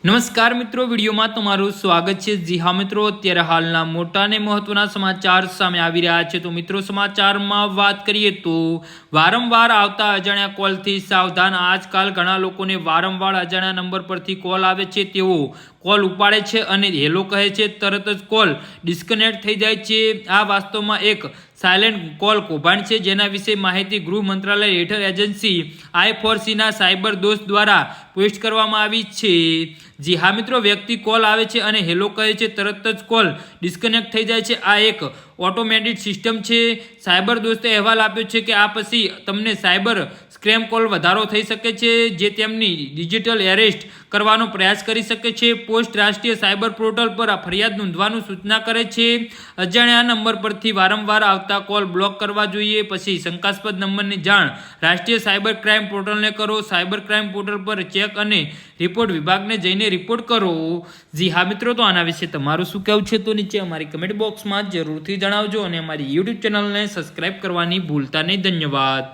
નમસ્કાર મિત્રો, વિડીયોમાં તમારું સ્વાગત છે। જી હા મિત્રો, અત્યારે હાલના મોટા અને મહત્વના સમાચાર સામે આવી રહ્યા છે। તો મિત્રો, સમાચારમાં વાત કરીએ તો વારંવાર આવતા અજાણ્યા કોલથી સાવધાન। આજકાલ ઘણા લોકોને વારંવાર અજાણ્યા નંબર પરથી કોલ આવે છે। તેઓ કોલ ઉપાડે છે અને હેલો કહે છે, તરત જ કોલ ડિસ્કનેક્ટ થઈ જાય છે। આ વાસ્તવમાં એક સાયલેન્ટ કોલ કૌભાંડ છે, જેના વિશે માહિતી ગૃહ મંત્રાલય હેઠળ એજન્સી I4Cના સાયબર દોસ્ત દ્વારા પોસ્ટ કરવામાં આવી છે। જી હા મિત્રો, વ્યક્તિ કોલ આવે છે અને હેલો કહે છે, તરત જ કોલ ડિસ્કનેક્ટ થઈ જાય છે। આ એક ઓટોમેટેડ સિસ્ટમ છે। સાયબર દોસ્તે અહેવાલ આપ્યો છે કે આ પછી તમને સાયબર સ્કેમ કોલ વધારો થઈ શકે છે, જે તેમની ડિજિટલ એરેસ્ટ કરવાનો પ્રયાસ કરી શકે છે। પોસ્ટ રાષ્ટ્રીય સાયબર પોર્ટલ પર આ ફરિયાદ નોંધવાનું સૂચના કરે છે। અજાણ્યા નંબર પરથી વારંવાર આવતા કોલ બ્લોક કરવા જોઈએ। પછી શંકાસ્પદ નંબરની જાણ રાષ્ટ્રીય સાયબર ક્રાઇમ પોર્ટલને કરો। સાયબર ક્રાઇમ પોર્ટલ પર ચેક અને રિપોર્ટ વિભાગને જઈને રિપોર્ટ કરો। જી હા મિત્રો, તો આના વિશે તમારું શું કહેવું છે તો નીચે અમારી કમેન્ટ બોક્સમાં જરૂરથી જણાવજો અને અમારી યુટ્યુબ ચેનલને સબસ્ક્રાઇબ કરવાની ભૂલતા નહીં। ધન્યવાદ।